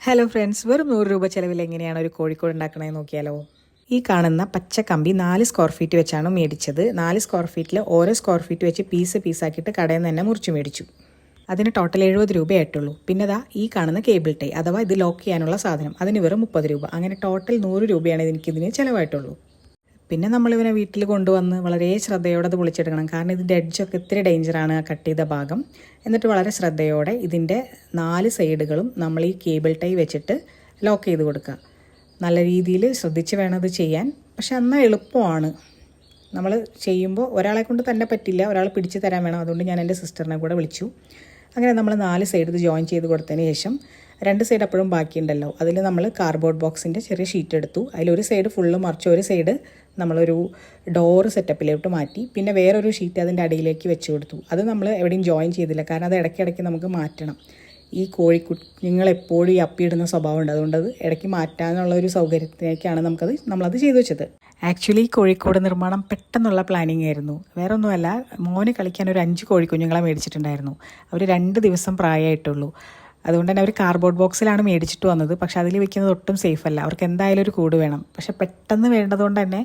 Hello friends, വെറും 100 രൂപ ചിലവിൽ എങ്ങനെയാണ് ഒരു കോഴിക്കോട് ഉണ്ടാക്കണമെന്ന് നോക്കിയാലോ. ഈ കാണുന്ന പച്ച കമ്പി 4 സ്ക്വയർ ഫീറ്റ് വെച്ചാണ് മേടിച്ചത്. 4 സ്ക്വയർ ഫീറ്റിൽ ഓരോ സ്ക്വയർ ഫീറ്റ് വെച്ച് പീസാക്കിയിട്ട് കടയിൽ നിന്ന് തന്നെ മുറിച്ച് മേടിച്ചു. അതിന് ടോട്ടൽ 70 രൂപയായിട്ടുള്ളൂ. പിന്നെ ഈ കാണുന്ന കേബിൾ ടൈ അഥവാ ഇത് ലോക്ക് ചെയ്യാനുള്ള സാധനം, അതിന് വെറും 30 രൂപ. അങ്ങനെ ടോട്ടൽ 100 രൂപയാണ് എനിക്കിതിന് ചിലവായിട്ടുള്ളൂ. പിന്നെ നമ്മളിവനെ വീട്ടിൽ കൊണ്ടുവന്ന് വളരെ ശ്രദ്ധയോടെ അത് പൊളിച്ചെടുക്കണം. കാരണം ഇതിൻ്റെ എഡ്ജൊക്കെ ഇത്തിരി ഡേഞ്ചറാണ്, ആ കട്ട് ചെയ്ത ഭാഗം. എന്നിട്ട് വളരെ ശ്രദ്ധയോടെ ഇതിൻ്റെ 4 സൈഡുകളും നമ്മൾ ഈ കേബിൾ ടൈ വെച്ചിട്ട് ലോക്ക് ചെയ്ത് കൊടുക്കുക. നല്ല രീതിയിൽ ശ്രദ്ധിച്ച് വേണം അത് ചെയ്യാൻ. പക്ഷെ എന്നാൽ എളുപ്പമാണ്. നമ്മൾ ചെയ്യുമ്പോൾ ഒരാളെ കൊണ്ട് തന്നെ പറ്റില്ല, ഒരാൾ പിടിച്ച് തരാൻ വേണം. അതുകൊണ്ട് ഞാൻ എൻ്റെ സിസ്റ്ററിനെ കൂടെ വിളിച്ചു. അങ്ങനെ നമ്മൾ 4 സൈഡ് ഇത് ജോയിൻ ചെയ്ത് കൊടുത്തതിന് ശേഷം 2 സൈഡ് അപ്പോഴും ബാക്കിയുണ്ടല്ലോ, അതിൽ നമ്മൾ കാർഡ്ബോർഡ് ബോക്സിൻ്റെ ചെറിയ ഷീറ്റ് എടുത്തു. അതിലൊരു സൈഡ് ഫുള്ള് മറിച്ച് ഒരു സൈഡ് നമ്മളൊരു ഡോറ് സെറ്റപ്പിലോട്ട് മാറ്റി. പിന്നെ വേറൊരു ഷീറ്റ് അതിൻ്റെ അടിയിലേക്ക് വെച്ച് കൊടുത്തു. അത് നമ്മൾ എവിടെയും ജോയിൻ ചെയ്തില്ല, കാരണം അത് ഇടയ്ക്കിടയ്ക്ക് നമുക്ക് മാറ്റണം. ഈ കോഴിക്കുഞ്ഞുങ്ങളെപ്പോഴും ഈ അപ്പിയിടുന്ന സ്വഭാവമുണ്ട്. അതുകൊണ്ട് അത് ഇടയ്ക്ക് മാറ്റാനുള്ള ഒരു സൗകര്യത്തിലേക്കാണ് നമ്മളത് ചെയ്തു വെച്ചത്. ആക്ച്വലി കോഴിക്കോട് നിർമ്മാണം പെട്ടെന്നുള്ള പ്ലാനിങ് ആയിരുന്നു. വേറെ ഒന്നുമല്ല, മോന് കളിക്കാൻ ഒരു 5 കോഴിക്കുഞ്ഞുങ്ങളെ മേടിച്ചിട്ടുണ്ടായിരുന്നു. അവർ 2 ദിവസം പ്രായമായിട്ടുള്ളൂ. അതുകൊണ്ട് തന്നെ അവർ കാർഡ്ബോർഡ് ബോക്സിലാണ് മേടിച്ചിട്ട് വന്നത്. പക്ഷെ അതിൽ വെക്കുന്നത് ഒട്ടും സേഫ് അല്ല. അവർക്ക് എന്തായാലും ഒരു കൂട് വേണം. പക്ഷെ പെട്ടെന്ന് വേണ്ടതുകൊണ്ട് തന്നെ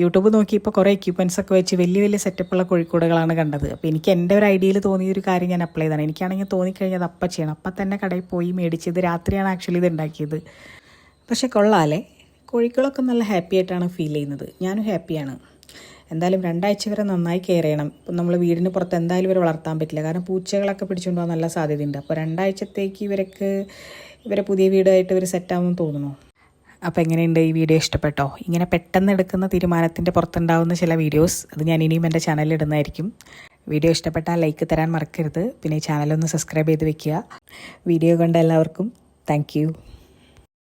യൂട്യൂബ് നോക്കിയപ്പോൾ കുറേ എക്യുപ്മെൻറ്റ്സ് ഒക്കെ വെച്ച് വലിയ വലിയ സെറ്റപ്പുള്ള കോഴിക്കോടുകളാണ് കണ്ടത്. അപ്പോൾ എനിക്ക് എൻ്റെ ഒരു ഐഡിയയിൽ തോന്നിയൊരു കാര്യം ഞാൻ അപ്ലൈ ചെയ്താണ്. എനിക്കാണെങ്കിൽ തോന്നിക്കഴിഞ്ഞാൽ അത് അപ്പം ചെയ്യണം. അപ്പം തന്നെ കടയിൽ പോയി മേടിച്ചത്. രാത്രിയാണ് ആക്ച്വലി ഇത് ഉണ്ടാക്കിയത്. പക്ഷെ കൊള്ളാമല്ലേ, കോഴികളൊക്കെ നല്ല ഹാപ്പി ആയിട്ടാണ് ഫീൽ ചെയ്യുന്നത്. ഞാനും ഹാപ്പിയാണ്. എന്തായാലും 2 ആഴ്ച വരെ നന്നായി കെയർ ചെയ്യണം. ഇപ്പം നമ്മൾ വീടിന് പുറത്ത് എന്തായാലും ഇവരെ വളർത്താൻ പറ്റില്ല, കാരണം പൂച്ചകളൊക്കെ പിടിച്ചുകൊണ്ട് പോകാൻ നല്ല സാധ്യതയുണ്ട്. അപ്പോൾ 2 ആഴ്ചത്തേക്ക് ഇവരെ പുതിയ വീടായിട്ട് ഇവർ സെറ്റാവുമെന്ന് തോന്നുന്നു. അപ്പോൾ എങ്ങനെയുണ്ട് ഈ വീഡിയോ? ഇഷ്ടപ്പെട്ടോ? ഇങ്ങനെ പെട്ടെന്ന് എടുക്കുന്ന തീരുമാനത്തിൻ്റെ പുറത്തുണ്ടാവുന്ന ചില വീഡിയോസ് അത് ഞാൻ ഇനിയും എൻ്റെ ചാനലിൽ ഇടുന്നതായിരിക്കും. വീഡിയോ ഇഷ്ടപ്പെട്ടാൽ ലൈക്ക് തരാൻ മറക്കരുത്. പിന്നെ ഈ ചാനലൊന്ന് സബ്സ്ക്രൈബ് ചെയ്ത് വെക്കുക. വീഡിയോ കണ്ട എല്ലാവർക്കും താങ്ക് യു.